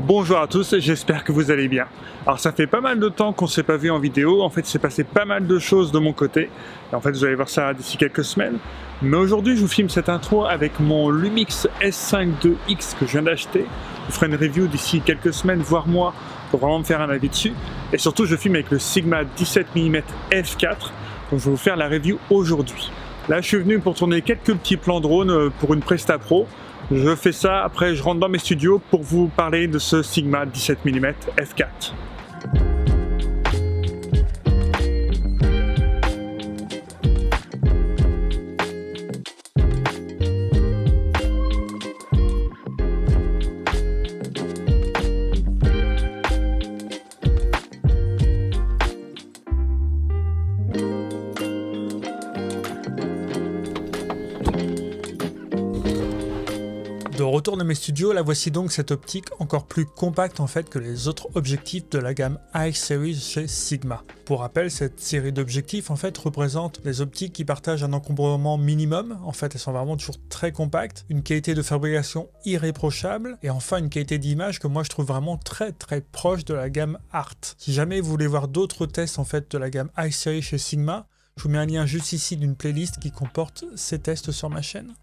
Alors bonjour à tous, j'espère que vous allez bien. Alors ça fait pas mal de temps qu'on ne s'est pas vu en vidéo, en fait il s'est passé pas mal de choses de mon côté. Et en fait vous allez voir ça d'ici quelques semaines. Mais aujourd'hui je vous filme cette intro avec mon Lumix S5 II-X que je viens d'acheter. Je ferai une review d'ici quelques semaines, voire mois, pour vraiment me faire un avis dessus. Et surtout je filme avec le Sigma 17 mm f4, donc je vais vous faire la review aujourd'hui. Là je suis venu pour tourner quelques petits plans drone pour une Presta Pro. Je fais ça, après je rentre dans mes studios pour vous parler de ce Sigma 17 mm f4. De retour dans mes studios, la voici donc cette optique encore plus compacte en fait que les autres objectifs de la gamme I-Series chez Sigma. Pour rappel, cette série d'objectifs en fait représente des optiques qui partagent un encombrement minimum, en fait elles sont vraiment toujours très compactes, une qualité de fabrication irréprochable et enfin une qualité d'image que moi je trouve vraiment très proche de la gamme Art. Si jamais vous voulez voir d'autres tests en fait de la gamme I-Series chez Sigma, je vous mets un lien juste ici d'une playlist qui comporte ces tests sur ma chaîne.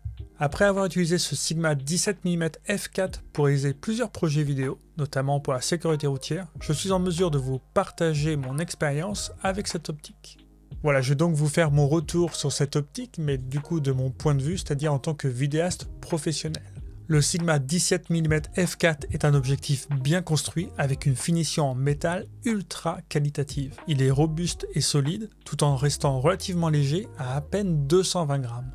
Après avoir utilisé ce Sigma 17 mm f4 pour réaliser plusieurs projets vidéo, notamment pour la sécurité routière, je suis en mesure de vous partager mon expérience avec cette optique. Voilà, je vais donc vous faire mon retour sur cette optique, mais du coup de mon point de vue, c'est-à-dire en tant que vidéaste professionnel. Le Sigma 17 mm f4 est un objectif bien construit avec une finition en métal ultra qualitative. Il est robuste et solide tout en restant relativement léger à peine 220 grammes.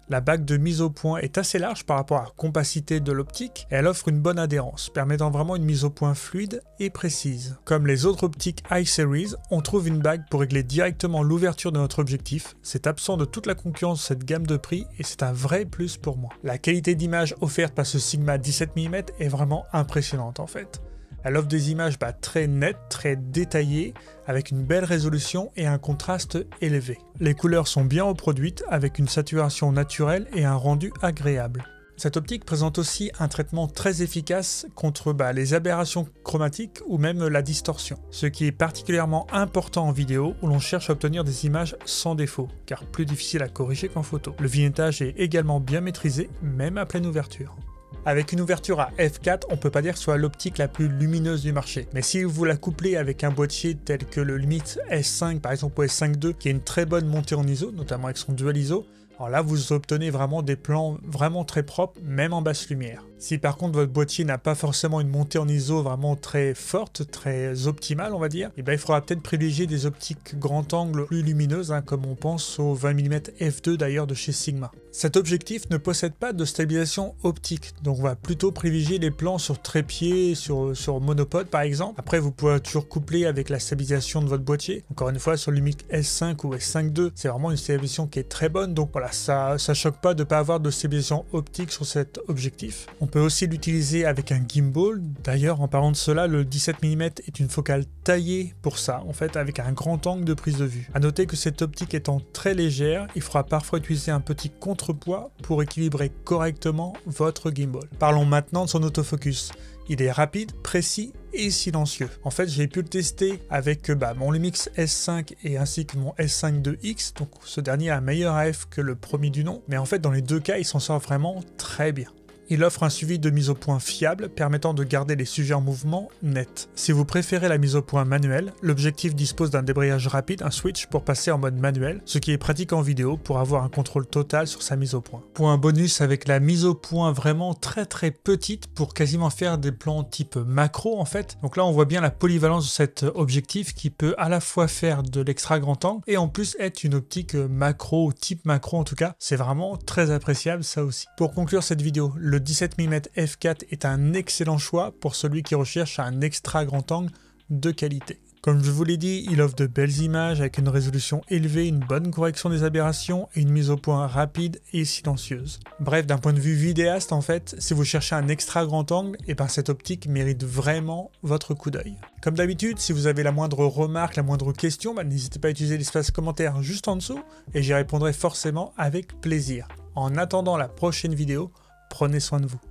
La bague de mise au point est assez large par rapport à la compacité de l'optique et elle offre une bonne adhérence, permettant vraiment une mise au point fluide et précise. Comme les autres optiques I-Series, on trouve une bague pour régler directement l'ouverture de notre objectif. C'est absent de toute la concurrence de cette gamme de prix et c'est un vrai plus pour moi. La qualité d'image offerte par ce Sigma 17 mm est vraiment impressionnante en fait. Elle offre des images très nettes, très détaillées, avec une belle résolution et un contraste élevé. Les couleurs sont bien reproduites, avec une saturation naturelle et un rendu agréable. Cette optique présente aussi un traitement très efficace contre les aberrations chromatiques ou même la distorsion, ce qui est particulièrement important en vidéo où l'on cherche à obtenir des images sans défaut, car plus difficile à corriger qu'en photo. Le vignettage est également bien maîtrisé, même à pleine ouverture. Avec une ouverture à f4, on peut pas dire que ce soit l'optique la plus lumineuse du marché. Mais si vous la couplez avec un boîtier tel que le Lumix S5 par exemple ou S5 II qui a une très bonne montée en ISO, notamment avec son dual ISO, alors là vous obtenez vraiment des plans vraiment très propres, même en basse lumière. Si par contre votre boîtier n'a pas forcément une montée en ISO vraiment très forte, très optimale on va dire, il faudra peut-être privilégier des optiques grand angle plus lumineuses, comme on pense au 20 mm f2 d'ailleurs de chez Sigma. Cet objectif ne possède pas de stabilisation optique, donc on va plutôt privilégier les plans sur trépied, sur monopode par exemple. Après vous pouvez toujours coupler avec la stabilisation de votre boîtier. Encore une fois sur le Lumix S5 ou S5 II, c'est vraiment une stabilisation qui est très bonne, donc voilà, ça choque pas de ne pas avoir de stabilisation optique sur cet objectif. On peut aussi l'utiliser avec un gimbal. D'ailleurs, en parlant de cela, le 17 mm est une focale taillée pour ça, en fait, avec un grand angle de prise de vue. A noter que cette optique étant très légère, il faudra parfois utiliser un petit contrepoids pour équilibrer correctement votre gimbal. Parlons maintenant de son autofocus. Il est rapide, précis et silencieux. En fait, j'ai pu le tester avec mon Lumix S5 et ainsi que mon S5 II-X. Donc ce dernier a un meilleur AF que le premier du nom. Mais en fait, dans les deux cas, il s'en sort vraiment très bien. Il offre un suivi de mise au point fiable permettant de garder les sujets en mouvement nets. Si vous préférez la mise au point manuelle, l'objectif dispose d'un débrayage rapide, un switch pour passer en mode manuel, ce qui est pratique en vidéo pour avoir un contrôle total sur sa mise au point. Point bonus avec la mise au point vraiment très petite pour quasiment faire des plans type macro en fait. Donc là on voit bien la polyvalence de cet objectif qui peut à la fois faire de l'extra grand angle et en plus être une optique macro, type macro en tout cas. C'est vraiment très appréciable ça aussi. Pour conclure cette vidéo, le 17 mm f4 est un excellent choix pour celui qui recherche un extra grand angle de qualité. Comme je vous l'ai dit, il offre de belles images avec une résolution élevée, une bonne correction des aberrations et une mise au point rapide et silencieuse. Bref, d'un point de vue vidéaste en fait, si vous cherchez un extra grand angle, cette optique mérite vraiment votre coup d'œil. Comme d'habitude, si vous avez la moindre remarque, la moindre question, n'hésitez pas à utiliser l'espace commentaire juste en dessous et j'y répondrai forcément avec plaisir. En attendant la prochaine vidéo, prenez soin de vous.